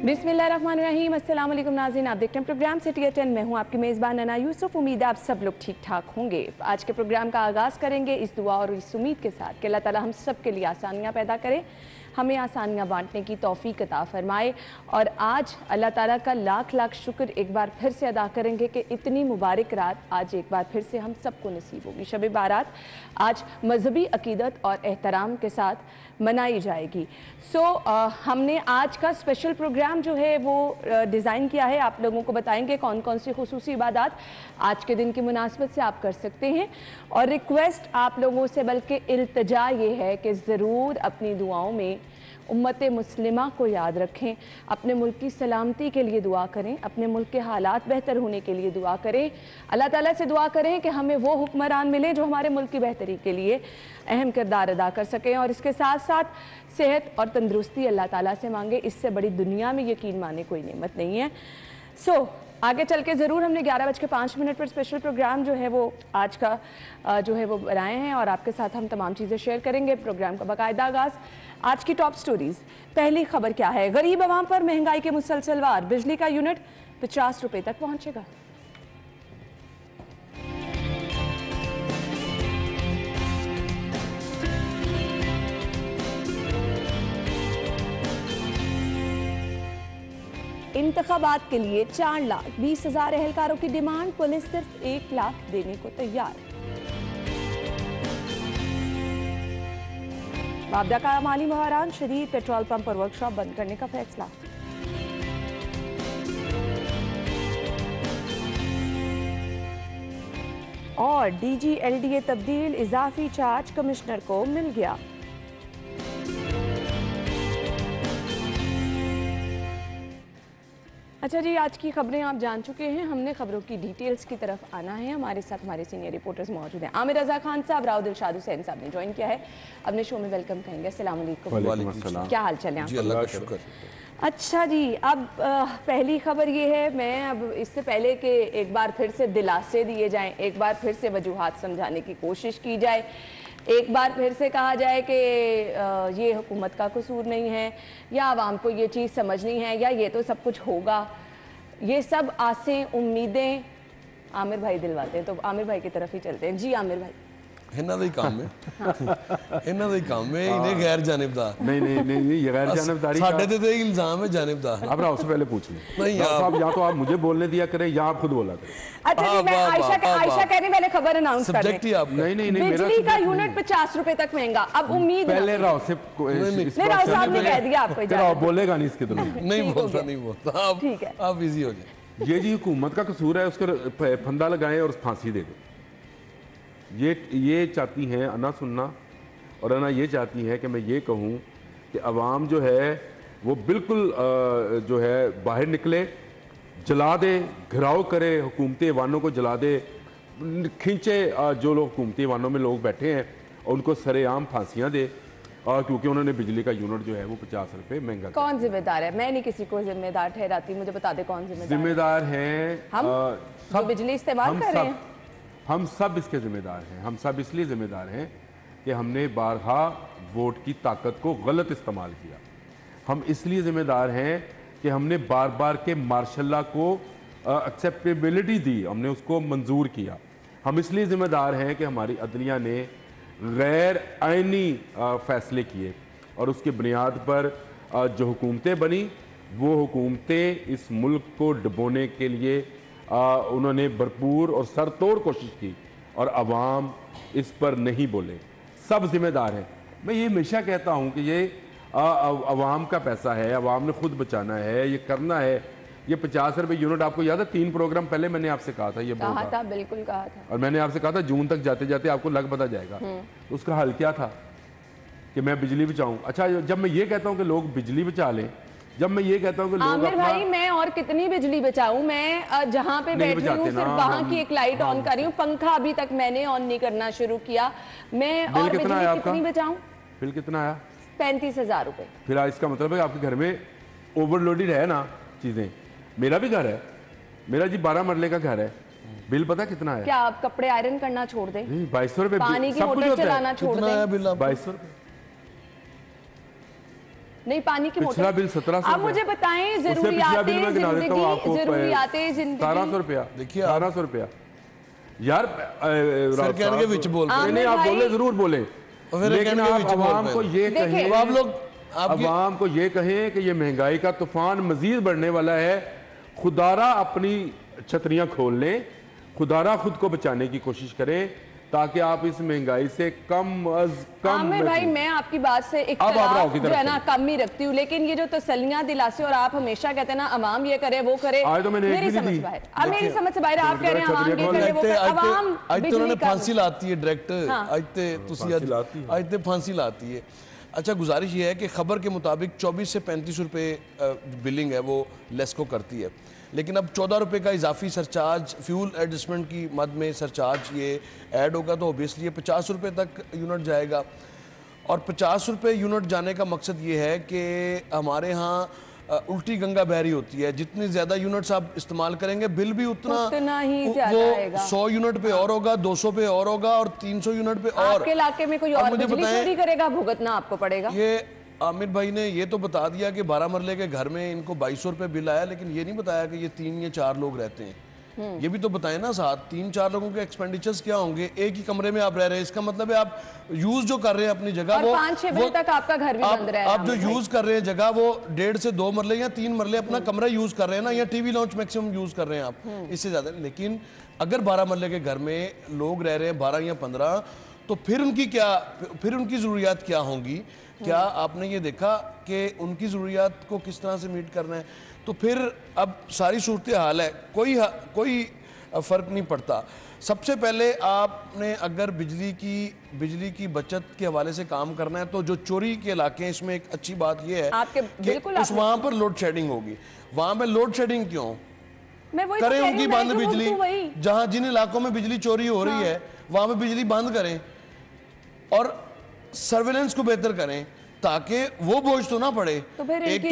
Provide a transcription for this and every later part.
बिस्मिल्लाहिर्रहमानिर्रहीम। अस्सलाम वालेकुम नाज़रीन, आप देखते हैं प्रोग्राम सिटी एट 10। मैं हूं आपकी मेज़बान नना यूसुफ। उम्मीद है आप सब लोग ठीक ठाक होंगे। आज के प्रोग्राम का आगाज़ करेंगे इस दुआ और इस उम्मीद के साथ कि अल्लाह ताला हम सब के लिए आसानियाँ पैदा करे, हमें आसानियाँ बांटने की तौफीक अता फरमाए। और आज अल्लाह ताला का लाख लाख शुक्र एक बार फिर से अदा करेंगे कि इतनी मुबारक रात आज एक बार फिर से हम सबको नसीब होगी। शब बारात आज मजहबी अकीदत और एहतराम के साथ मनाई जाएगी। हमने आज का स्पेशल प्रोग्राम जो है वो डिज़ाइन किया है। आप लोगों को बताएंगे कौन कौन सी खुसूसी इबादत आज के दिन की मुनासबत से आप कर सकते हैं। और रिक्वेस्ट आप लोगों से बल्कि इल्तिजा ये है कि ज़रूर अपनी दुआओं में उम्मत मुस्लिमा को याद रखें, अपने मुल्क की सलामती के लिए दुआ करें, अपने मुल्क के हालात बेहतर होने के लिए दुआ करें, अल्लाह ताला से दुआ करें कि हमें वो हुक्मरान मिले जो हमारे मुल्क की बेहतरी के लिए अहम किरदार अदा कर सकें। और इसके साथ साथ सेहत और तंदुरुस्ती अल्लाह ताला से मांगे, इससे बड़ी दुनिया में यकीन माने कोई नेमत नहीं है। आगे चल के ज़रूर हमने 11:05 पर स्पेशल प्रोग्राम जो है वो आज का जो है वो बनाए हैं और आपके साथ हम तमाम चीज़ें शेयर करेंगे। प्रोग्राम का बाकायदा आगाज़ आज की टॉप स्टोरीज़। पहली खबर क्या है? गरीब आवाम पर महंगाई के मुसलसल वार, बिजली का यूनिट 50 रुपये तक पहुँचेगा। इंतखाबात के लिए 4,20,000 एहलकारों की डिमांड, पुलिस सिर्फ 1 लाख देने को तैयार। बाबदा का माली बहरान शदीद, पेट्रोल पंप और वर्कशॉप बंद करने का फैसला। और DGLDA तब्दील, इजाफी चार्ज कमिश्नर को मिल गया। अच्छा जी, आज की खबरें आप जान चुके हैं। हमने खबरों की डिटेल्स की तरफ आना है। हमारे साथ हमारे सीनियर रिपोर्टर्स मौजूद हैं। आमिर रजा खान साहब, राव दिलशाद हुसैन साहब ने ज्वाइन किया है। अपने शो में वेलकम कहेंगे। अस्सलाम वालेकुम, क्या हाल चल है? अल्लाह का शुक्र। अच्छा जी, अब पहली खबर ये है, मैं अब इससे पहले कि एक बार फिर से दिलासे दिए जाएं, एक बार फिर से वजूहात समझाने की कोशिश की जाए, एक बार फिर से कहा जाए कि ये हुकूमत का कसूर नहीं है या आवाम को ये चीज़ समझनी है या ये तो सब कुछ होगा, ये सब आसें उम्मीदें आमिर भाई दिलवाते हैं। तो आमिर भाई की तरफ ही चलते हैं। जी आमिर भाई, इन्हां दा ही काम है, इन्हां दा ही काम है, इन्हें गैर जानिबदार नहीं ये गैर जानिबदारी साडे ते इल्जाम है जानिबदार। अब राव से पहले पूछ लें नहीं साहब, या तो आप मुझे बोलने दिया करें या आप खुद बोला करें। अच्छा जी, मैं आयशा कह रही, मैंने खबर अनाउंस कर दी। नहीं बिजली का यूनिट 50 रुपए तक महंगा। अब उम्मीद पहले राव से राव साहब ने कह दिया आपको, राव बोलेगा नहीं इसके दौरान। नहीं बोलता ठीक है, आप इजी हो जाए। ये जी हुकूमत का कसूर है, उसको फंदा लगाएं और फांसी दे दो। ये चाहती हैं अना सुनना, और अना ये चाहती हैं कि मैं ये कहूँ कि अवाम जो है वो बिल्कुल जो है बाहर निकले, जला दे, घिराव करे, हुकूमती ऐवानों को जला दे, खींचे जो लोग हुकूमती ऐवानों में लोग बैठे हैं और उनको सरेआम फांसियाँ दे, क्योंकि उन्होंने बिजली का यूनिट जो है वो 50 रुपये महंगा। कौन जिम्मेदार है? मैं नहीं किसी को जिम्मेदार ठहराती, मुझे बता दे कौन जिम्मेदार है? हम सब बिजली इस्तेमाल कर रहे हैं, हम सब इसके जिम्मेदार हैं। हम सब इसलिए जिम्मेदार हैं कि हमने बारहा वोट की ताकत को गलत इस्तेमाल किया। हम इसलिए जिम्मेदार हैं कि हमने बार बार के मार्शल लॉ को एक्सेप्टेबिलिटी दी, हमने उसको मंजूर किया। हम इसलिए जिम्मेदार हैं कि हमारी अदलिया ने गैर आइनी फैसले किए और उसकी बुनियाद पर जो हुकूमतें बनी वो हुकूमतें इस मुल्क को डुबोने के लिए उन्होंने भरपूर और सरतोड़ कोशिश की और अवाम इस पर नहीं बोले। सब जिम्मेदार हैं। मैं ये हमेशा कहता हूँ कि ये अवाम का पैसा है, अवाम ने खुद बचाना है, ये करना है। ये 50 रुपये यूनिट, आपको याद है 3 प्रोग्राम पहले मैंने आपसे कहा था, ये कहा था, बिल्कुल कहा था, और मैंने आपसे कहा था जून तक जाते जाते आपको लग पता जाएगा। तो उसका हल क्या था कि मैं बिजली बचाऊं। अच्छा, जब मैं ये कहता हूँ कि लोग बिजली बचा लें, जब मैं ये कहता हूँ कि लोग आमिर भाई, मैं और कितनी बिजली बचाऊं? मैं जहाँ पे बैठ रही हूँ सिर्फ वहाँ की एक लाइट ऑन कर रही हूँ, पंखा अभी तक मैंने ऑन नहीं करना शुरू किया। मैं और बिजली कितनी बचाऊं? बिल कितना आया? 35,000 रुपए। फिर इसका मतलब है आपके घर में ओवरलोडेड है ना चीजें। मेरा भी घर है, मेरा जी 12 मरले का घर है। बिल पता कितना है? क्या आप कपड़े आयरन करना छोड़ दें? 2200 रुपए। पानी की मोटर चलाना छोड़ दें? 2200 रुपए। नहीं, पानी की पिछला बिल 1700। आप मुझे बताएं, जरूरियाते जिंदगी 1700 रुपया, देखिए 1700 रुपया यार। सर कहने के बीच बोल नहीं, आप बोले, जरूर बोले, लेकिन आप आवाम को ये कहें, आप लोग आवाम को ये कहें कि ये महंगाई का तूफान मजीद बढ़ने वाला है, खुदारा अपनी छतरियां खोल लें, खुदारा खुद को बचाने की कोशिश करें, ताकि आप इस महंगाई से कम अज कम। आमिर भाई, मैं आपकी बात से एक जो है ना कम ही रखती हूँ, लेकिन ये जो तसल्लियां दिलाते और आप हमेशा कहते हैं ना अवाम ये करे वो करे, आज तो मैंने मेरी समझ बाहर, अब मेरी समझ से बाहर आप कह रहे हैं अवाम ये करे वो करे, अवाम आज तो उन्होंने फांसी लाती है डायरेक्ट, आज ते फांसी लाती है। अच्छा, गुजारिश ये है कि खबर के मुताबिक 24 से 35 रुपए बिलिंग है वो लेस्को करती है, लेकिन अब 14 रुपये का इजाफी सरचार्ज फ्यूल एडजस्टमेंट की मद में सरचार्ज ये ऐड होगा, तो ओबियसली ये 50 रुपये तक यूनिट जाएगा। और 50 रुपये यूनिट जाने का मकसद ये है कि हमारे यहाँ उल्टी गंगा बह रही होती है, जितनी ज़्यादा यूनिट्स आप इस्तेमाल करेंगे बिल भी उतना ही वो 100 यूनिट पे और होगा, 200 पे और होगा, और 300 यूनिट पे और। आपके इलाके में कोई और बिजली चोरी करेगा, भुगतना आपको पड़ेगा। ये आमिर भाई ने ये तो बता दिया कि 12 मरले के घर में इनको 2200 रुपये बिल आया, लेकिन ये नहीं बताया कि ये 3 या 4 लोग रहते हैं। ये भी तो बताएं ना साथ, 3-4 लोगों के एक्सपेंडिचर्स क्या होंगे, एक ही कमरे में आप रह रहे हैं, इसका मतलब है आप यूज जो कर रहे हैं अपनी जगह, वो 5-6 बजे तक आपका घर भी बंद रहा है। आप जो यूज कर रहे हैं जगह, वो 1.5 से 2 मरले या 3 मरले अपना कमरा यूज कर रहे हैं ना, या टीवी लॉन्च मैक्सिमम यूज कर रहे हैं आप, इससे ज्यादा। लेकिन अगर 12 मरले के घर में लोग रह रहे हैं 12 या 15, तो फिर उनकी जरूरियात क्या होंगी? क्या आपने ये देखा कि उनकी ज़रूरियात को किस तरह से मीट करना है? तो फिर अब सारी सूरत हाल है, कोई फ़र्क नहीं पड़ता। सबसे पहले आपने अगर बिजली की बचत के हवाले से काम करना है, तो जो चोरी के इलाके हैं, इसमें एक अच्छी बात यह है कि वहाँ पर लोड शेडिंग होगी। वहाँ पर लोड शेडिंग क्यों करें? उनकी बंद बिजली, जहाँ जिन इलाकों में बिजली चोरी हो रही है वहाँ पर बिजली बंद करें और सर्वेलेंस को बेहतर करें, ताकि वो बोझ तो ना पड़े। तो फिर एक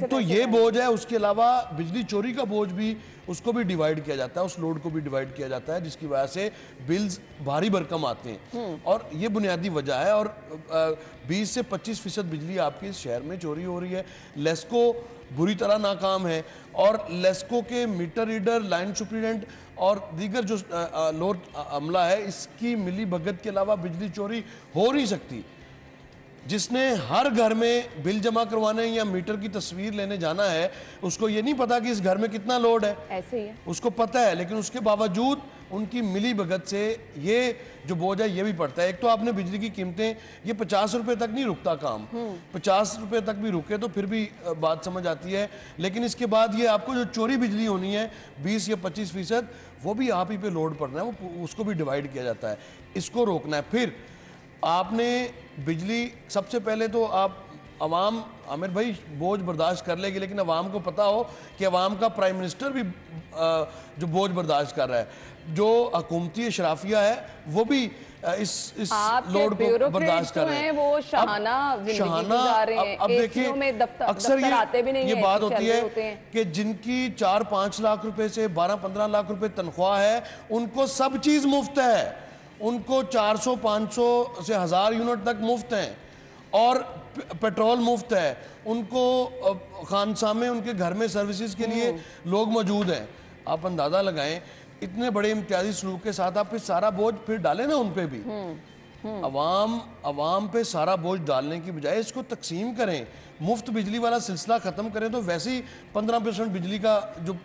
तो ये बोझ है, उसके अलावा बिजली चोरी का बोझ भी, उसको भी डिवाइड किया जाता है, उस लोड को भी डिवाइड किया जाता है, जिसकी वजह से बिल्स भारी भरकम आते हैं। और ये बुनियादी वजह है। और 20 से 25% बिजली आपके इस शहर में चोरी हो रही है। लेस्को बुरी तरह नाकाम है, और लेस्को के मीटर रीडर, लाइन सुपरिटेंडेंट और दीगर जो लोड अमला है, इसकी मिली भगत के अलावा बिजली चोरी हो नहीं सकती। जिसने हर घर में बिल जमा करवाने या मीटर की तस्वीर लेने जाना है, उसको ये नहीं पता कि इस घर में कितना लोड है, ऐसे ही है। उसको पता है, लेकिन उसके बावजूद उनकी मिली भगत से ये जो बोझ है ये भी पड़ता है। एक तो आपने बिजली की कीमतें, ये 50 रुपए तक नहीं रुकता काम, 50 रुपए तक भी रुके तो फिर भी बात समझ आती है। लेकिन इसके बाद ये आपको जो चोरी बिजली होनी है 20 या 25%, वो भी आप ही पे लोड पड़ना है, वो उसको भी डिवाइड किया जाता है। इसको रोकना है। फिर आपने बिजली, सबसे पहले तो आप अवाम, आमिर भाई बोझ बर्दाश्त कर लेगी, लेकिन अवाम को पता हो कि अवाम का प्राइम मिनिस्टर भी जो बोझ बर्दाश्त कर रहा है, जो हुकूमती अशराफिया है वो भी इस लोड को बर्दाश्त कर रहे हैं। वो शहाना अब देखिए, अक्सर ये बात होती है कि जिनकी 4-5 लाख रुपए से 12-15 लाख रुपए तनख्वाह है, उनको सब चीज मुफ्त है, उनको 400-500 से 1000 यूनिट तक मुफ्त हैं, और पेट्रोल मुफ्त है, उनको खानसामे उनके घर में सर्विसेज के लिए लोग मौजूद हैं। आप अंदाज़ा लगाएं, इतने बड़े इम्तियाजी सलूक के साथ आप फिर सारा बोझ फिर डालें ना उन पे भी। अवाम पे सारा बोझ डालने की बजाय इसको तकसीम करें, मुफ्त बिजली वाला सिलसिला ख़त्म करें, तो वैसे ही 15% बिजली का जो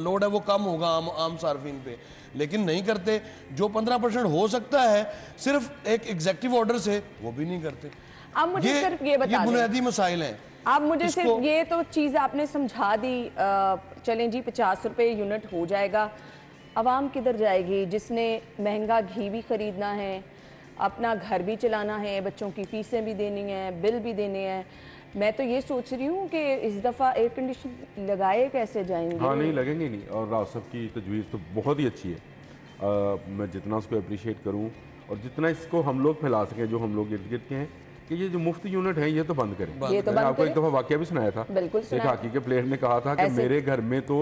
लोड है वो कम होगा आम सार्फिन पे। लेकिन नहीं करते। जो 15% हो सकता है सिर्फ एक एग्जेक्टिव ऑर्डर से, वो भी नहीं करते। आप मुझे सिर्फ ये बता दें, बुनियादी मसाइल हैं। आप मुझे सिर्फ ये तो चीज़ आपने समझा दी। चलें जी, 50 रुपये यूनिट हो जाएगा, आवाम किधर जाएगी? जिसने महंगा घी भी ख़रीदना है, अपना घर भी चलाना है, बच्चों की फ़ीसें भी देनी हैं, बिल भी देने हैं। मैं तो ये सोच रही हूँ कि इस दफ़ा एयर कंडीशन लगाए कैसे जाएंगे? हाँ, नहीं लगेंगे नहीं। और राव साहब की तजवीज़ तो बहुत ही अच्छी है। मैं जितना उसको अप्रिशिएट करूँ और जितना इसको हम लोग फैला सकें, जो हम लोग इर्द गिर्द के हैं, कि ये जो मुफ्त यूनिट है ये तो बंद करें। मैंने आपको एक दफ़ा वाकया भी सुनाया था, एक हॉकी के प्लेयर ने कहा था कि मेरे घर में तो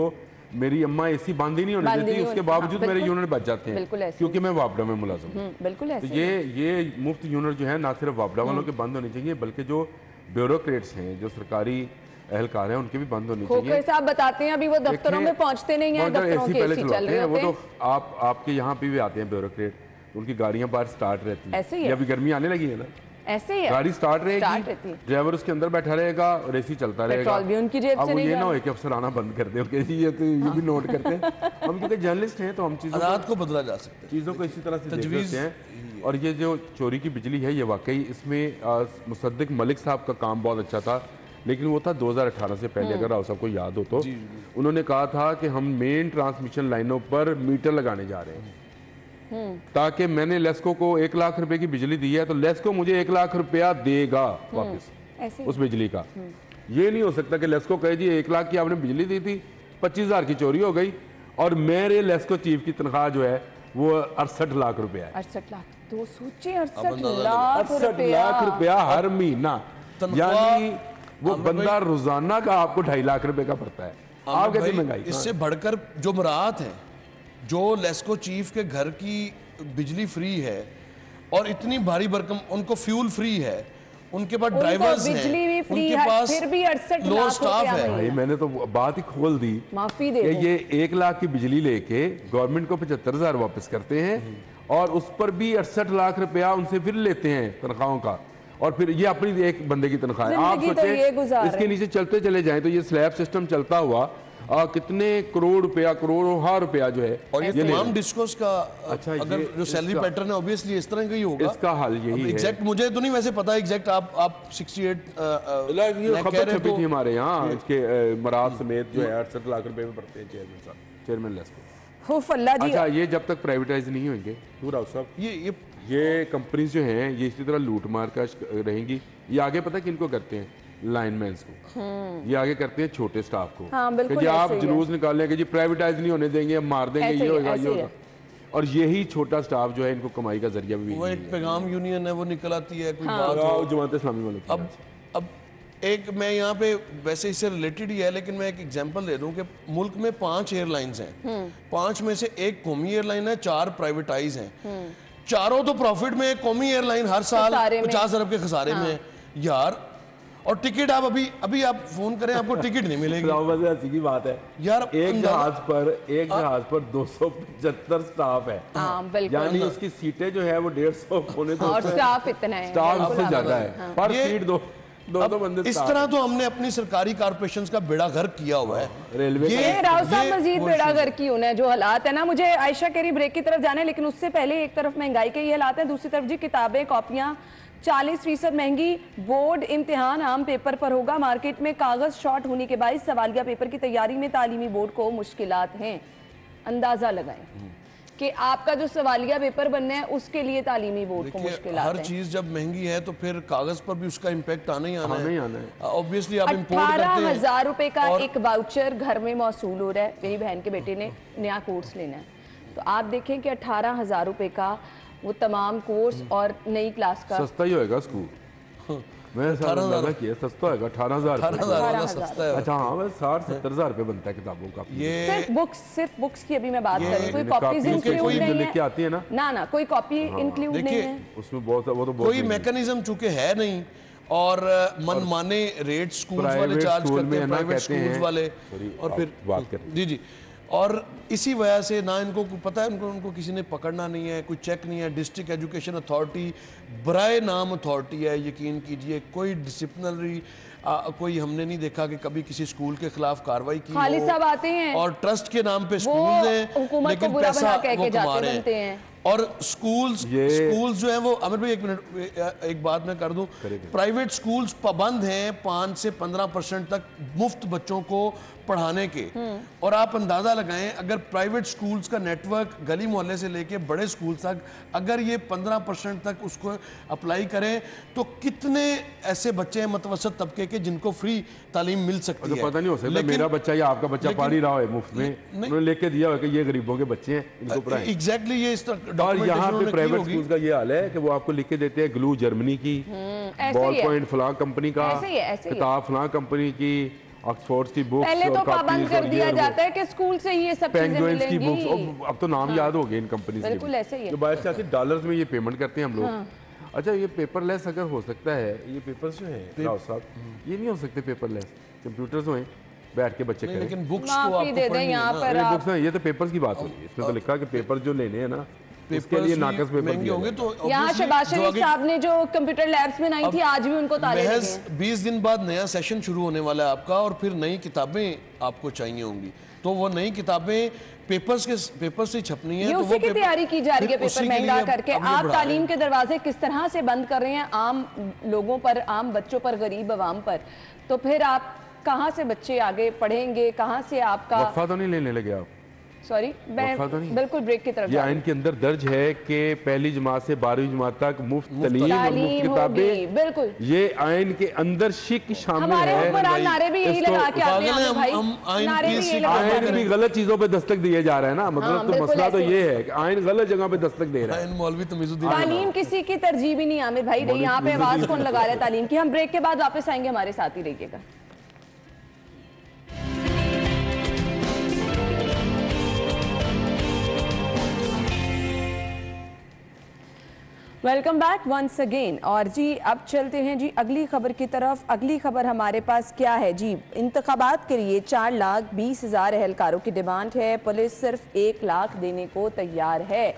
मेरी अम्मा एसी बंद ही नहीं होने देती, उसके बावजूद मेरे यूनिट बच जाते हैं क्योंकि मैं वापडा में मुलाजिम हूँ। बिल्कुल तो ये मुफ्त यूनिट जो है ना सिर्फ वापडा वालों के बंद होने चाहिए, बल्कि जो ब्यूरोक्रेट्स हैं, जो सरकारी एहलकार हैं, उनके भी बंद होनी चाहिए। खोखर साहब बताते हैं अभी वो दफ्तरों में पहुंचते नहीं हैं, दफ्तरों के पहले एसी चल चलाते रहे हैं, वो होते तो आपके यहाँ पे भी आते हैं ब्यूरोक्रेट, उनकी गाड़ियाँ बाहर स्टार्ट रहती ऐसे ही हैं, है? अभी गर्मी आने लगी है ना, ऐसे ही है, गाड़ी स्टार्ट रहती रहेगी, है। ड्राइवर उसके अंदर बैठा रहेगा और एसी चलता रहेगा। पेट्रोल भी उनकी जेब अब से वो नहीं ये जा ना रहा। हो कि अफसर आना बंद कर दे कि जी ये तो ये भी नोट करते हैं। हम क्योंकि जर्नलिस्ट हैं तो हम रात को बदला जा सकता है। चीज़ों को इसी तरह से देख तजवीज़ सकते हैं। और ये जो चोरी की बिजली है, ये वाकई इसमें मुसद्दिक मलिक साहब का काम बहुत अच्छा था, लेकिन वो था 2018 से पहले, अगर राव साहब को याद हो तो। उन्होंने कहा था कि हम मेन ट्रांसमिशन लाइनों पर मीटर लगाने जा रहे हैं, ताकि मैंने लेस्को को 1 लाख रुपए की बिजली दी है तो लेस्को मुझे 1 लाख रुपया देगा वापस ऐसे उस बिजली का। ये नहीं हो सकता कि लेस्को कहे जी 1 लाख की आपने बिजली दी थी, 25,000 की चोरी हो गई और मेरे लेस्को चीफ की तनख्वाह जो है वो 68 लाख रुपया है। 68 लाख, तो सोचिए 68 लाख रुपया हर महीना, यानी वो बंदा रोजाना का आपको 2.5 लाख रुपए का पड़ता है। आप कैसे महंगाई? इससे बढ़कर जो मुराद है, जो लेस्को चीफ के घर की बिजली फ्री है और इतनी भारी भरकम, उनको फ्यूल फ्री है, उनके पास ड्राइवर्स हैं, बिजली भी फ्री उनके है, पास फिर भी 68 लो लाख स्टाफ रुपया है। महीना। भाई मैंने तो बात ही खोल दी माफी दे कि दो। ये 1 लाख की बिजली लेके गवर्नमेंट को 75,000 वापस करते हैं और उस पर भी 68 लाख रुपया उनसे फिर लेते हैं तनख्वाहों का, और फिर ये अपनी एक बंदे की तनख्वाह है। आप जिंदगी तो ये सोचें गुजार इसके है। नीचे चलते चले जाएं तो ये स्लैब सिस्टम चलता हुआ कितने करोड़ रुपया, करोड़ों रुपया जो है और ये ले तमाम रहे हैं। डिस्कोस का अच्छा, अगर ये जो सैलरी इसका- पैटर्न है ऑब्वियसली इस तरह का ही होगा। इसका हल यही है। एग्जैक्ट मुझे तो नहीं वैसे पता एग्जैक्ट, आप 68 ये कह खबर रहे छपी तो थी हमारे यहाँ, इसके मराद समेत जो है 68 लाख रुपए में पड़ते हैं चेयरमैन साहब, चेयरमैन लेस्को। हुफ अल्लाह जी। अच्छा, ये जब तक प्राइवेटाइज नहीं होंगे तो राव साहब ये कंपनीज जो हैं ये इसी तरह लूट मार का रहेंगी। ये आगे पता है किनको करते हैं? लाइनमैन्स को। ये आगे करते हैं छोटे स्टाफ को। हाँ, बिल्कुल कि जी आप ऐसे ही है। जुलूस निकालें कि जी प्राइवेटाइज नहीं होने देंगे, हम मार देंगे, ऐसे ये ही- होगा, ऐसे ये ही होगा। और यही छोटा स्टाफ जो है इनको कमाई का जरिया भी वो एक पैगाम यूनियन है, वो निकल आती है, कोई बात हो। जमात इस्लामी वालों की। अब एक मैं यहाँ पे वैसे इससे रिलेटेड ही है, लेकिन मैं एक एग्जांपल दे दूं कि मुल्क में 5 एयरलाइंस हैं, 5 में से एक कौमी एयरलाइन है, 4 प्राइवेटाइज हैं। चारों तो प्रॉफिट में, कौमी एयरलाइन हर साल खसारे में। 50 अरब के खसारे में है यार। और टिकट आप अभी आप फोन करें आपको टिकट नहीं मिलेगी हंसी की बात है यार। एक जहाज पर 275 स्टाफ है, हाँ, बिल्कुल। यानी उसकी सीटें जो है वो 150 पौने और 200 स्टाफ इतना है, स्टाफ बिल्कुल से आप ज्यादा बोल- है, पर ये- सीट दो बंदे इस staff तरह है। तो हमने अपनी सरकारी कारपोरेशंस का बेड़ा गर्क किया हुआ है। रेलवे का- ये राव साहब ये मजीद वो बेड़ागर की होना है जो हालात है ना। मुझे आयशा कह रही ब्रेक की तरफ जाने, लेकिन उससे पहले एक तरफ महंगाई के ये हालात है, दूसरी तरफ जी किताबें कॉपियां 40% महंगी, बोर्ड इम्तिहान आम पेपर पर होगा। मार्केट में कागज शॉर्ट होने के बायस सवालिया पेपर की तैयारी में तालीमी बोर्ड को मुश्किलात हैं। अंदाजा लगाएं कि आपका जो सवालिया पेपर बनना है उसके लिए तालीमी बोर्ड को देखिए, मुश्किलात हर हैं। चीज जब महंगी है तो फिर कागज पर भी उसका इम्पैक्ट आना ही आना आना ही है। आना है। ऑब्वियसली आप इंपोर्ट करते हैं। 18,000 रुपए का और- एक वाउचर घर में मौसूल हो रहा है। मेरी बहन के बेटे ने नया कोर्स लेना है, तो आप देखें कि 18,000 रुपए का वो तमाम कोर्स और नई क्लास का सस्ता ही होएगा स्कूल। मैं 18,000 किया सस्ता होएगा 18,000 18,000 वाला 18,000 सस्ता है। अच्छा हाँ, 60-70,000 रुपए बनता है किताबों का। ये सिर्फ बुक्स की अभी मैं बात कर रही हूँ। कोई ये कॉपीज कापी इंक्लूड कोई जो नहीं लेके आती है ना। ना कोई कॉपी इंक्लूड नहीं देखिए, है। उसमें बहुत वो तो बहुत कोई महंगी। मैकेनिज्म चूंकि है नहीं और मनमाने रेट स्कूल्स वाले प्राइवेट चार्ज स्कूल करते हैं, में ना प्राइवेट कहते स्कूल्स हैं- वाले। सॉरी, और आप फिर बात करें। जी जी, और इसी वजह से ना इनको पता है, उनको किसी ने पकड़ना नहीं है, कोई चेक नहीं है। डिस्ट्रिक्ट एजुकेशन अथॉरिटी बराए नाम अथॉरिटी है, यकीन कीजिए। कोई डिसिप्लिनरी कोई हमने नहीं देखा कि कभी किसी स्कूल के खिलाफ कार्रवाई की खालिद हो। साहब आते हैं और ट्रस्ट के नाम पे वो स्कूल हैं, हुकूमत को लेकिन बुरा पैसा भला कह वो के कमा जाते रहे बनते हैं। हैं। और स्कूल्स जो है वो, अमिर भाई एक मिनट, एक बात मैं कर दूं, प्राइवेट स्कूल्स पाबंद हैं 5 से 15% तक मुफ्त बच्चों को पढ़ाने के। और आप अंदाजा लगाएं, अगर प्राइवेट स्कूल्स का नेटवर्क गली मोहल्ले से लेके बड़े स्कूल तक अगर ये 15% तक उसको अप्लाई करें तो कितने ऐसे बच्चे हैं मतवसत तबके के जिनको फ्री तालीम मिल सकती है। पता नहीं हो सकता मेरा बच्चा या आपका बच्चा पढ़ ही रहा है मुफ्त में, उन्होंने लेके दिया हो कि ये गरीबों के बच्चे हैं, इनको पढ़ाएं। एग्जैक्टली ये इस तरह और documentation यहाँ पे उन्होंने की प्राइवेट होगी। स्कूल का ये हाल है कि वो आपको लिख के देते हैं ग्लू जर्मनी की, ऐसे बॉल ही है। पॉइंट फलां कंपनी का, ऐसे ही है, ऐसे ही है। किताब फलां कंपनी की, ऑक्सफोर्ड की बुक्स पहले और तो पाबंद copies कर और ये दिया और वो। जाता है कि स्कूल से ही ये सब चीजें पेंगुइन्स की बुक्स, मिलेंगी। अब तो नाम याद हो गए इन कंपनीज के। बिल्कुल ऐसे ही है। जो बाहर से आती है डॉलर्स में ये पेमेंट करते हैं हम लोग। अच्छा, ये पेपरलेस अगर हो सकता है, ये पेपर्स जो हैं राव साहब, ये नहीं हो सकते पेपरलेस, कंप्यूटर्स हों, बैठ के बच्चे करें। लेकिन बुक्स तो माफी आपको दे दें पढ़नी है यहाँ ना। पर नहीं, आप बुक्स नहीं, ये तो पेपर्स की बात हो रही है। इसमें तो लिखा कि पेपर जो लेने हैं ना, उसके लिए नाकस पेपर महंगे दिया होंगे। जाएगा। तो यहाँ obviously शहबाज जो शरीफ आगे साहब ने जो कंप्यूटर लैब्स बनाई थी, आज भी उनको ताले लगे महज हैं। 20 दिन बाद नया सेशन शुरू होने वाला है आपका, और फिर नई किताबें आपको चाहिए होंगी। तो वो नई किताबें पेपर से छपनी है। ये तो उसी वो की तैयारी की जा रही है, फिर उसी पेपर के महंगा लिए करके। अब ये आप बढ़ा तालीम रहे के दरवाजे किस तरह से बंद कर रहे हैं आम लोगों पर, आम बच्चों पर, गरीब अवाम पर। तो फिर आप कहाँ से बच्चे आगे पढ़ेंगे, कहाँ से आपका। वक्फा तो नहीं लेने लगे आप? सॉरी, मैं वक्फा तो नहीं? बिल्कुल ब्रेक की तरफ ये जा रही आइन के अंदर दर्ज है कि पहली जमात से 12वीं जमात तक मुफ्त तालीम और मुफ्त तालीम होगी, किताबें, बिल्कुल। ये आइन के अंदर शिक शामिल हमारे है। हुक्मरान नारे भी यही इसको लगा के आते हैं पागल हैं आमिर भाई, हम आइन नारे की भी यही शिक लगा के आइन आते भी हैं। गलत चीजों पे दस्तक दिए जा रहा है ना, मतलब तो बिल्कुल मसला तो ऐसे। ये है कि आइन गलत जगह पे दस्तक दे रहा है। हैं। मौलवी तमीजुद्दीन तालीम किसी की तरजीह भी नहीं आमिर भाई रही, यहाँ पे आवाज कौन लगा रहा है तालीम की। हम ब्रेक के बाद वापस आएंगे, हमारे साथ ही रहिएगा। Welcome back once again. और जी अब चलते हैं जी अगली खबर की तरफ। अगली खबर हमारे पास क्या है जी, इंतखाबात के लिए 4,20,000 एहलकारों की डिमांड है, पुलिस सिर्फ 1 लाख देने को तैयार है।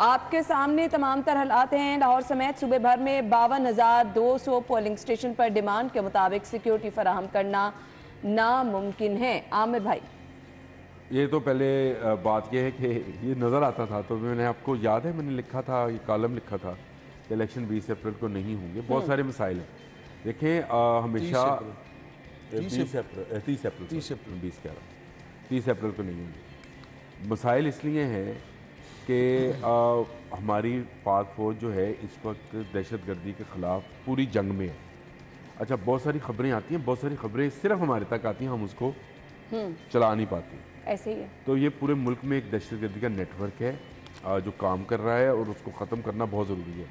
आपके सामने तमाम तर हालात हैं। लाहौर समेत सूबे भर में 52,200 पोलिंग स्टेशन पर डिमांड के मुताबिक सिक्योरिटी फराहम करना नामुमकिन है। आमिर भाई, ये तो पहले बात यह है कि ये नज़र आता था, तो मैंने आपको याद है मैंने लिखा था, ये कॉलम लिखा था कि इलेक्शन 20 अप्रैल को नहीं होंगे। बहुत सारे मसाइल हैं। देखें हमेशा 30 अप्रैल को नहीं होंगे। मसाइल इसलिए हैं कि हमारी पाक फौज जो है इस वक्त दहशतगर्दी के ख़िलाफ़ पूरी जंग में है। अच्छा, बहुत सारी खबरें आती हैं, बहुत सारी खबरें सिर्फ हमारे तक आती हैं, हम उसको चला नहीं पाते। ऐसे ही है। तो ये पूरे मुल्क में एक दहशतगर्दी का नेटवर्क है जो काम कर रहा है, और उसको ख़त्म करना बहुत ज़रूरी है।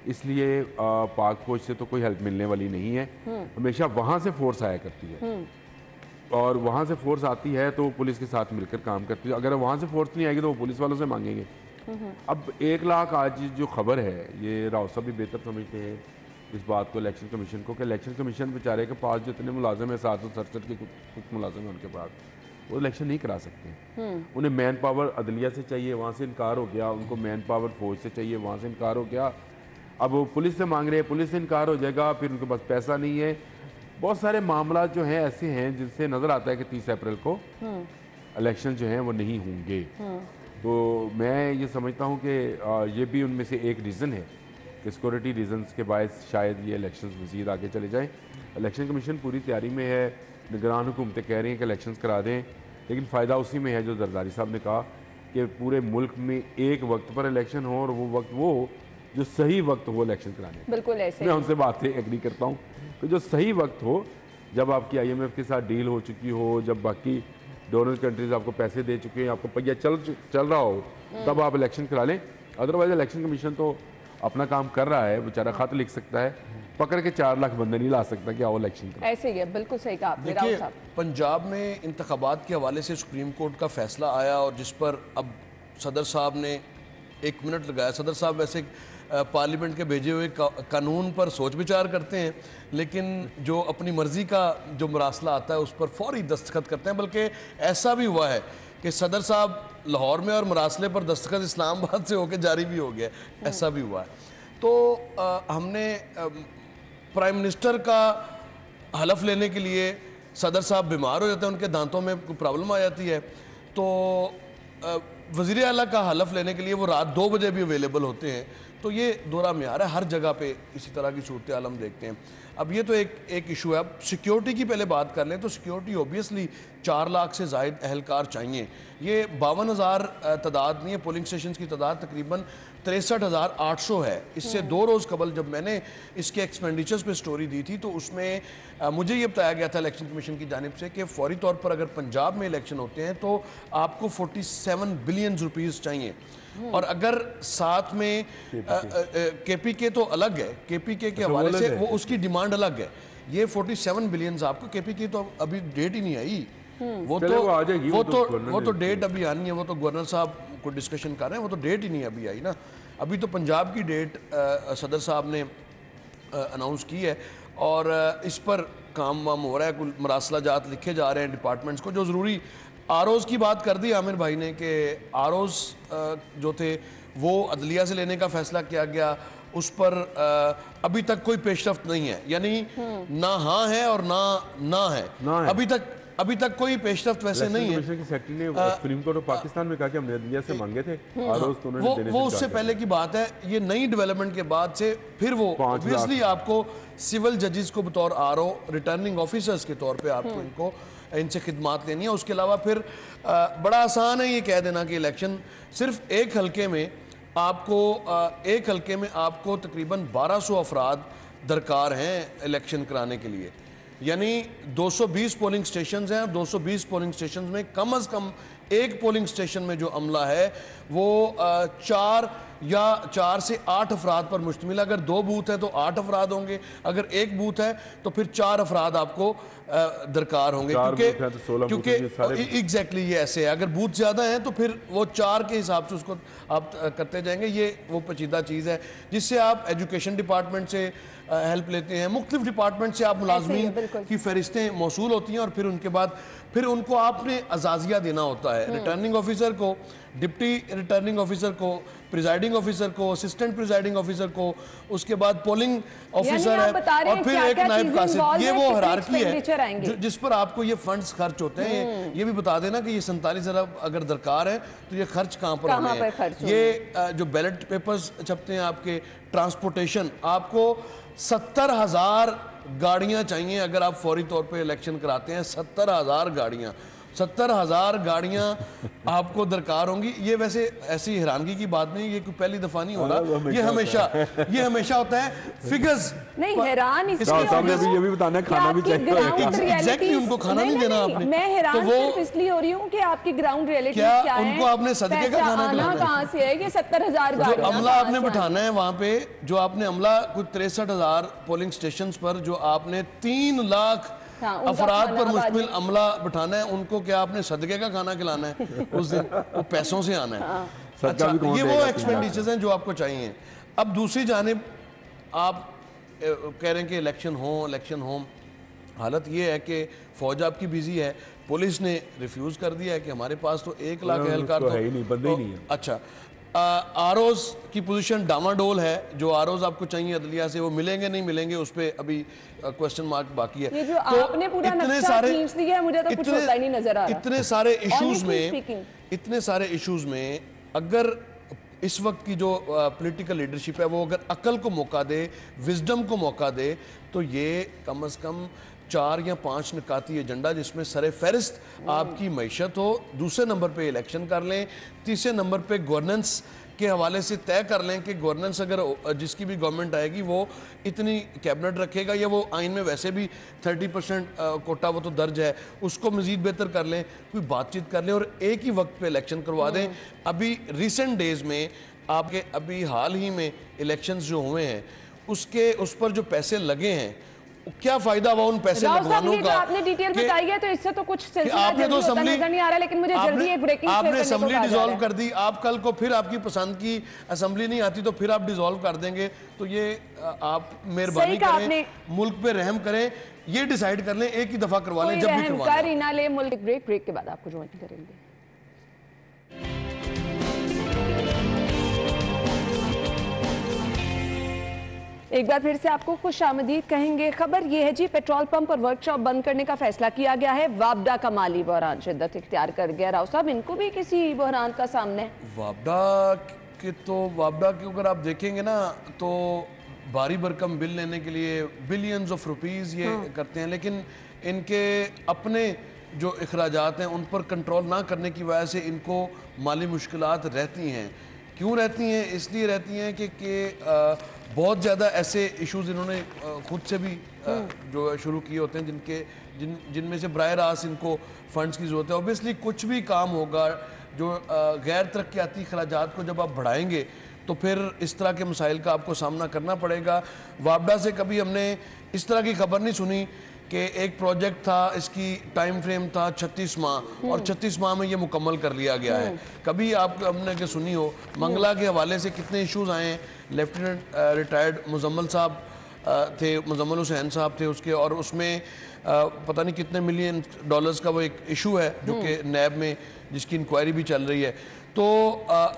इसलिए पाक फौज से तो कोई हेल्प मिलने वाली नहीं है। हमेशा वहाँ से फोर्स आया करती है, और वहाँ से फोर्स आती है तो पुलिस के साथ मिलकर काम करती है। अगर वहाँ से फोर्स नहीं आएगी तो वो पुलिस वालों से मांगेंगे। अब 1 लाख आज जो खबर है, ये राव साहब भी बेहतर समझते हैं इस बात को, इलेक्शन कमीशन को, कि इलेक्शन कमीशन बेचारे के पास जितने मुलाजिम है, 767 के कुछ मुलाजिम हैं उनके पास, वो इलेक्शन नहीं करा सकते। उन्हें मैन पावर अदलिया से चाहिए, वहाँ से इनकार हो गया। उनको मैन पावर फौज से चाहिए, वहाँ से इनकार हो गया। अब वो पुलिस से मांग रहे हैं, पुलिस से इनकार हो जाएगा, फिर उनके पास पैसा नहीं है। बहुत सारे मामला जो हैं ऐसे हैं जिनसे नज़र आता है कि 30 अप्रैल को इलेक्शन जो हैं वो नहीं होंगे। तो मैं ये समझता हूँ कि ये भी उनमें से एक रीज़न है कि सिक्योरिटी रीजंस के बायस शायद ये इलेक्शंस मज़ीद आगे चले जाएँ। इलेक्शन कमीशन पूरी तैयारी में है, निगरान हुकूमतें कह रही हैं कि इलेक्शंस करा दें, लेकिन फ़ायदा उसी में है जो जरदारी साहब ने कहा कि पूरे मुल्क में एक वक्त पर इलेक्शन हो, और वो वक्त वो जो सही वक्त हो इलेक्शन कराने। बिल्कुल ऐसे। मैं उनसे बात से एग्री करता हूँ कि जो सही वक्त हो, जब आपकी IMF के साथ डील हो चुकी हो, जब बाकी डोनर कंट्रीज आपको पैसे दे चुके हैं, आपको पहिया चल रहा हो, तब आप इलेक्शन करा लें। अदरवाइज इलेक्शन कमीशन तो अपना काम कर रहा है, बेचारा खत लिख सकता है, पकड़ के 4 लाख बंदे नहीं ला सकता कि आओ इलेक्शन करो। ऐसे ही है, बिल्कुल सही कहा आपने राव देखिए, साहब। पंजाब में इंतखाबात के हवाले से सुप्रीम कोर्ट का फैसला आया, और जिस पर अब सदर साहब ने 1 मिनट लगाया। सदर साहब वैसे पार्लियामेंट के भेजे हुए कानून पर सोच विचार करते हैं, लेकिन जो अपनी मर्जी का जो मरासला आता है उस पर फौरी दस्तखत करते हैं। बल्कि ऐसा भी हुआ है कि सदर साहब लाहौर में और मरासले पर दस्तखत इस्लामाबाद से होकर जारी भी हो गया, ऐसा भी हुआ है। तो हमने प्राइम मिनिस्टर का हलफ लेने के लिए, सदर साहब बीमार हो जाते हैं, उनके दांतों में कोई प्रॉब्लम आ जाती है, तो वज़ीर आला का हलफ लेने के लिए वो रात 2 बजे भी अवेलेबल होते हैं। तो ये दोहरा म्यार है, हर जगह पे इसी तरह की सूरत हाल हम देखते हैं। अब ये तो एक इशू है। अब सिक्योरिटी की पहले बात कर लें तो सिक्योरिटी ओबियसली 4 लाख से ज़ायद एहलकार चाहिए। ये 52,000 तादाद नहीं है, पोलिंग स्टेशन की तादाद तकरीबन 63,800 है। इससे 2 रोज़ कबल जब मैंने इसके एक्सपेंडिचर्स पे स्टोरी दी थी तो उसमें मुझे ये बताया गया था इलेक्शन कमीशन की जानिब से कि फौरी तौर पर अगर पंजाब में इलेक्शन होते हैं तो आपको 47 बिलियन रुपीज़ चाहिए, और अगर साथ में KPK तो अलग है, KPK के हवाले से वो उसकी डिमांड अलग है। ये 47 बिलियन आपको, KPK तो अभी डेट ही नहीं आई, वो तो डेट अभी आनी है, वो तो गवर्नर साहब को डिस्कशन कर रहे हैं, वो तो डेट ही नहीं अभी आई ना। अभी तो पंजाब की डेट सदर साहब ने अनाउंस की है और इस पर काम वाम हो रहा है, कुल मरासलाजात लिखे जा रहे हैं डिपार्टमेंट्स को। जो ज़रूरी आरओज़ की बात कर दी आमिर भाई ने कि आरओज़ जो थे वो अदलिया से लेने का फैसला किया गया, उस पर अभी तक कोई पेशरफ्त नहीं है, यानी ना हाँ है और ना है। अभी तक कोई पेशरफ्त वैसे नहीं है। सेक्रेटरी ने सुप्रीम कोर्ट ऑफ पाकिस्तान में कहा कि हमने अदलिया से मांगे थे, तो वो उससे पहले की बात है। ये नई डेवलपमेंट के बाद से फिर वो ऑब्वियसली आपको सिविल जजेस को बतौर आरओ रिटर्निंग ऑफिसर्स के तौर पे आपको इनसे खिदमात लेनी है। उसके अलावा फिर बड़ा आसान है ये कह देना कि इलेक्शन सिर्फ एक हल्के में आपको तकरीबन 1200 अफराद दरकार हैं इलेक्शन कराने के लिए, यानी 220 पोलिंग स्टेशन हैं। 220 पोलिंग स्टेशन में कम से कम एक पोलिंग स्टेशन में जो अमला है वो 4 से 8 अफराद पर मुश्तमिल। अगर 2 बूथ है तो 8 अफराद होंगे, अगर एक बूथ है तो फिर 4 अफराद आपको दरकार होंगे, क्योंकि एग्जैक्टली ये ऐसे है। अगर बूथ ज़्यादा हैं तो फिर वो 4 के हिसाब से उसको आप करते जाएंगे। ये वो पेचीदा चीज़ है जिससे आप एजुकेशन डिपार्टमेंट से हेल्प लेते हैं, मुख्तलिफ डिपार्टमेंट से आप मुलाजमीन की फहरिस्तें मौसूल होती हैं और फिर उनके बाद फिर उनको आपने अजाजिया देना होता है रिटर्निंग ऑफिसर को, डिप्टी रिटर्निंग ऑफिसर को, प्रिजाइडिंग ऑफिसर को, असिस्टेंट प्रिजाइडिंग ऑफिसर को, उसके बाद पोलिंग ऑफिसर है और फिर एक नायब कासिद। ये वो हिरार्की है जिस पर आपको ये फंड्स खर्च होते हैं। ये भी बता देना कि ये 47 अरब अगर दरकार है तो ये खर्च कहाँ पर होने हैं। ये जो बैलेट पेपर्स छपते हैं आपके, ट्रांसपोर्टेशन, आपको 70,000 गाड़ियां चाहिए अगर आप फौरी तौर पे इलेक्शन कराते हैं। 70,000 गाड़ियां, 70,000 गाड़ियां आपको दरकार होंगी। ये वैसे ऐसी हैरानगी की बात नहीं, ये कोई पहली दफा नहीं हो रहा, ये हमेशा होता है। फिगर्स नहीं हैरान ये भी बताना है, खाना भी चाहिए। एग्जैक्टली उनको खाना नहीं देना आपने। मैं हैरान तो वो इसलिए हो रही हूँ कि आपकी ग्राउंड रियलिटी क्या है, उनको आपने सदके का खाना खिलाना कहाँ से है? ये 70,000 जो अमला आपने बिठाना है वहां पे, जो आपने अमला कुछ 63,000 पोलिंग स्टेशन पर जो आपने 3 लाख अफराद पर मुश्तमिल अमला बिठाना है, उनको क्या आपने सदके का खाना खिलाना है उस दिन? वो पैसों से आना है। अच्छा, ये वो एक्सपेंडिचर्स हैं जो आपको चाहिए। अब दूसरी जानिब आप कह रहे हैं कि इलेक्शन हो। हालत ये है कि फौज आपकी बिजी है, पुलिस ने रिफ्यूज कर दिया है कि हमारे पास तो 1 लाख एहलकार तो है ही नहीं, बंदे ही नहीं है। अच्छा, आरओज़ की पोजीशन डामाडोल है। जो आरओज़ आपको चाहिए अदलिया से वो मिलेंगे नहीं मिलेंगे, उस पर अभी क्वेश्चन मार्क बाकी है। ये जो तो आपने पूरा नक्शा खींच दिया है, मुझे तो कुछ होता ही नहीं नजर आ रहा। इतने सारे इश्यूज में अगर इस वक्त की जो पॉलिटिकल लीडरशिप है वो अगर अकल को मौका दे, विजडम को मौका दे, तो ये कम से कम 4 या 5 निकाती एजेंडा जिसमें सरे फहरिस्त आपकी मैशत हो, दूसरे नंबर पे इलेक्शन कर लें, तीसरे नंबर पे गवर्नेंस के हवाले से तय कर लें कि गवर्नेंस अगर जिसकी भी गवर्नमेंट आएगी वो इतनी कैबिनेट रखेगा, या वो आइन में वैसे भी 30% कोटा वो तो दर्ज है, उसको मज़ीद बेहतर कर लें, कोई बातचीत कर लें और एक ही वक्त पे इलेक्शन करवा दें। अभी रिसेंट डेज़ में आपके अभी हाल ही में इलेक्शंस जो हुए हैं उस पर जो पैसे लगे हैं, क्या फायदा हुआ उन पैसे लगवानों का? आपने डिटेल बताई है तो इससे तो कुछ सिलसिला आपने तो असेंबली नजर नहीं आ रहा, लेकिन मुझे जल्दी एक ब्रेकिंग आपने असेंबली डिसॉल्व कर दी। आप कल को फिर आपकी पसंद की असेंबली नहीं आती तो फिर आप डिसॉल्व कर देंगे। तो ये आप मेहरबानी करें, मुल्क पे रहम करें, ये डिसाइड कर लें, एक ही दफा करवा लें जब भी करवाना ले। मुल्क ब्रेक के बाद आपको ज्वाइन करेंगे। एक बार फिर से आपको खुशामदीद कहेंगे। खबर यह है जी, पेट्रोल पंप और वर्कशॉप बंद करने का फैसला किया गया है। वापडा का माली बहरान शिद्दत इख्तियार कर गया। राव साहब, इनको भी किसी बहरान का सामना है? वापडा के अगर आप देखेंगे ना तो भारी भरकम बिल लेने के लिए बिलियंस ऑफ रुपीस ये करते हैं, लेकिन इनके अपने जो अखराजात हैं उन पर कंट्रोल ना करने की वजह से इनको माली मुश्किलात रहती हैं। क्यों रहती हैं? इसलिए रहती हैं कि बहुत ज़्यादा ऐसे इश्यूज इन्होंने खुद से भी जो शुरू किए होते हैं जिनमें से बराह रास्त इनको फंड्स की ज़रूरत है। ऑब्वियसली कुछ भी काम होगा जो गैर तरक्याती खराजात को जब आप बढ़ाएंगे तो फिर इस तरह के मसाइल का आपको सामना करना पड़ेगा। वापडा से कभी हमने इस तरह की खबर नहीं सुनी कि एक प्रोजेक्ट था, इसकी टाइम फ्रेम था 36 माह और 36 माह में ये मुकम्मल कर लिया गया है। कभी आप हमने के सुनी हो मंगला के हवाले से कितने इश्यूज आए हैं। लेफ्टिनेंट रिटायर्ड मुजम्मल साहब थे, मुजम्मल हुसैन साहब थे उसके, और उसमें पता नहीं कितने मिलियन डॉलर्स का वो एक इशू है जो कि नैब में जिसकी इंक्वायरी भी चल रही है। तो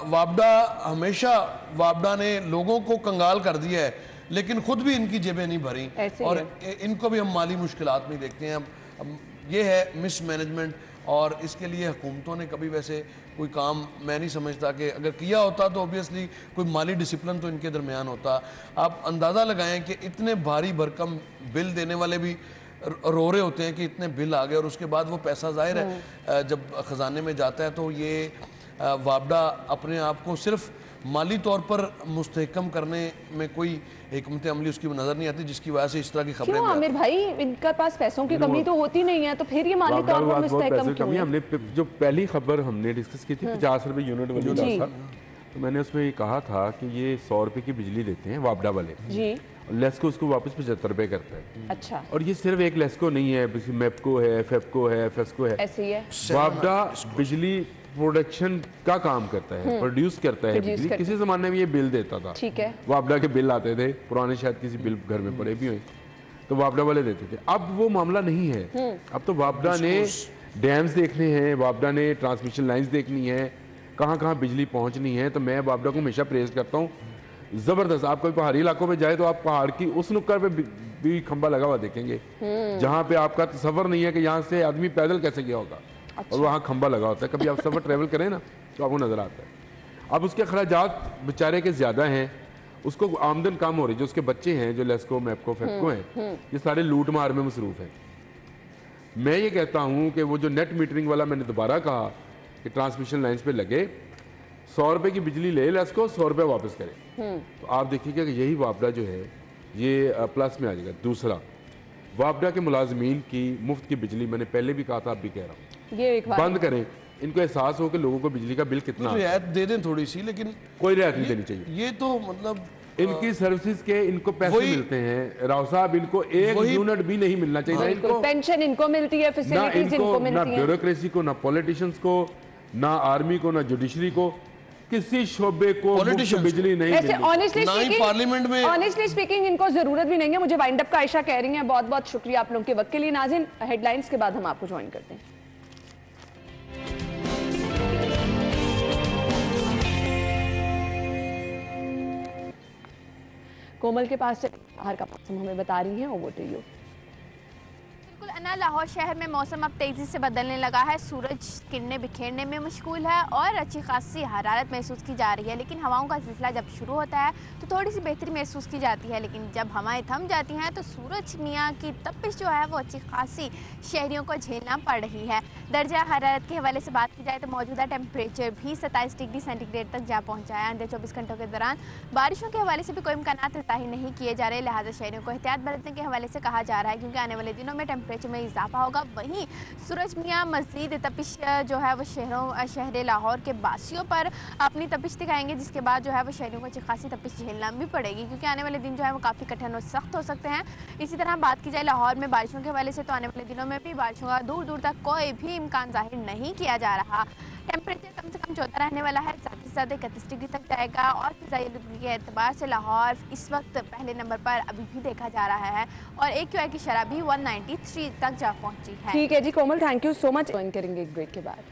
वापडा हमेशा वापडा ने लोगों को कंगाल कर दिया है, लेकिन खुद भी इनकी जेबें नहीं भरी और इनको भी हम माली मुश्किलात में देखते हैं। अब ये है मिसमैनेजमेंट, और इसके लिए हुकूमतों ने कभी वैसे कोई काम मैं नहीं समझता कि अगर किया होता तो ऑब्वियसली कोई माली डिसिप्लिन तो इनके दरमियान होता। आप अंदाज़ा लगाएं कि इतने भारी भरकम बिल देने वाले भी रो रहे होते हैं कि इतने बिल आ गए, और उसके बाद वो पैसा जाहिर है जब ख़जाने में जाता है तो ये वापडा अपने आप को सिर्फ माली तौर पर मुस्तहकम करने में कोई हिकमत अमली उसकी नजर नहीं आती, जिसकी वजह से इस तरह की खबरें। क्यों आमिर भाई, इनके पास पैसों की कमी तो होती नहीं है, तो फिर ये माली तौर पर मुस्तहकम क्यों है? हमने जो पहली खबर हमने डिस्कस की थी 50 रुपए यूनिट वाली था, तो मैंने उसमें ये कहा था कि ये 100 रुपए की बिजली देते हैं वापडा वाले जी, लेस्को उसको वापस 75 रुपए करता है। अच्छा, और ये सिर्फ एक लेस्को नहीं है, मेप्को है, फेप्को है, फेस्को है, ऐसे ही है। वापडा बिजली प्रोडक्शन का काम करता है, प्रोड्यूस करता है बिजली। किसी जमाने में ये बिल देता था, ठीक है, वापडा के बिल आते थे पुराने, शायद किसी बिल घर में पड़े भी हुए तो वापडा वाले देते थे। अब वो मामला नहीं है, अब तो वापडा ने डैम्स देखने हैं, वापडा ने ट्रांसमिशन लाइंस देखनी है, कहाँ कहाँ बिजली पहुंचनी है। तो मैं वापडा को हमेशा प्रेज करता हूँ, जबरदस्त। आप कोई पहाड़ी इलाकों में जाए तो आप पहाड़ की उस नुक्कड़ पे भी खंबा लगा हुआ देखेंगे जहाँ पे आपका तसव्वुर नहीं है कि यहाँ से आदमी पैदल कैसे गया होगा। अच्छा। और वहाँ खंबा लगा होता है, कभी आप सफर ट्रेवल करें ना तो आपको नजर आता है। अब उसके अखराजात बेचारे के ज्यादा हैं, उसको आमदन कम हो रही, जो उसके बच्चे हैं जो लेस्को मेप्को फेप्को हैं, ये सारे लूट मार में मसरूफ हैं। मैं ये कहता हूँ कि वो जो नेट मीटरिंग वाला मैंने दोबारा कहा कि ट्रांसमिशन लाइन्स पे लगे, 100 रुपए की बिजली ले लेस्को, 100 रुपए वापस करे, तो आप देखिएगा कि यही वापडा जो है ये प्लस में आ जाएगा। दूसरा, वापडा के मुलाजमीन की मुफ्त की बिजली, मैंने पहले भी कहा था, अब भी कह रहा हूँ, ये एक बंद करें। इनको एहसास हो कि लोगों को बिजली का बिल कितना, रियायत दे दें थोड़ी सी, लेकिन कोई रियायत नहीं देनी चाहिए। ये तो मतलब इनकी सर्विसेज के इनको पैसे मिलते हैं, राव साहब, इनको एक यूनिट भी नहीं मिलना चाहिए। इनको पेंशन इनको मिलती है, फैसिलिटीज इनको मिलती है, ना ब्यूरोक्रेसी को, ना पॉलिटिशियंस को, ना आर्मी को, ना जुडिशरी को, किसी शोबे को बिजली नहीं मिलती। पार्लियामेंट में ऑनेस्टली स्पीकिंग इनको जरूरत भी नहीं है। मुझे वाइंड अप का आयशा कह रही हैं, बहुत बहुत शुक्रिया आप लोगों के वक्त के लिए। नाज़रीन, हेडलाइंस के बाद हम आपको ज्वाइन करते हैं। कोमल के पास बाहर का मौसम हमें बता रही हैं, ओवर टू यू। बिल्कुल अना, लाहौर शहर में मौसम अब तेज़ी से बदलने लगा है। सूरज किरणें बिखेरने में मशगूल है और अच्छी खासी हरारत महसूस की जा रही है। लेकिन हवाओं का सिलसिला जब शुरू होता है तो थोड़ी सी बेहतरी महसूस की जाती है, लेकिन जब हवाएं थम जाती हैं तो सूरज मियाँ की तपिश जो है वो अच्छी खासी शहरियों को झेलना पड़ रही है। दर्जा हरारत के हवाले से बात की जाए तो मौजूदा टेम्परेचर भी 27 डिग्री सेंटीग्रेड तक जा पहुँचा है। आंधे 24 घंटों के दौरान बारिशों के हवाले से भी कोई इम्कान तय नहीं किए जा रहे, लिहाजा शहरियों को एहतियात बरतने के हवाले से कहा जा रहा है, क्योंकि आने वाले दिनों में टेम्परेचर में इजाफा होगा। वहीं सूरज मियाँ मज़ीद तपिश जो है वो शहर लाहौर के बासियों पर अपनी तपिश दिखाएंगे, जिसके बाद जो है वो शहरियों को अच्छी खासी तपिश झेलना भी पड़ेगी, क्योंकि आने वाले दिन जो है वो काफ़ी कठिन और सख्त हो सकते हैं। इसी तरह बात की जाए लाहौर में बारिशों के हवाले से तो आने वाले दिनों में भी बारिशों का दूर दूर तक कोई भी इम्कान जाहिर नहीं किया जा रहा। टेम्परेचर कम से कम 14 रहने वाला है, ज़्यादा से ज़्यादा 31 डिग्री तक जाएगा और फिज़ाई आलूदगी के एतबार से लाहौर इस वक्त पहले नंबर पर अभी भी देखा जा रहा है और AQI की शरह भी 193 तक जा पहुंची है। ठीक है जी Komal, thank you so much. Join करेंगे एक ब्रेक के बाद।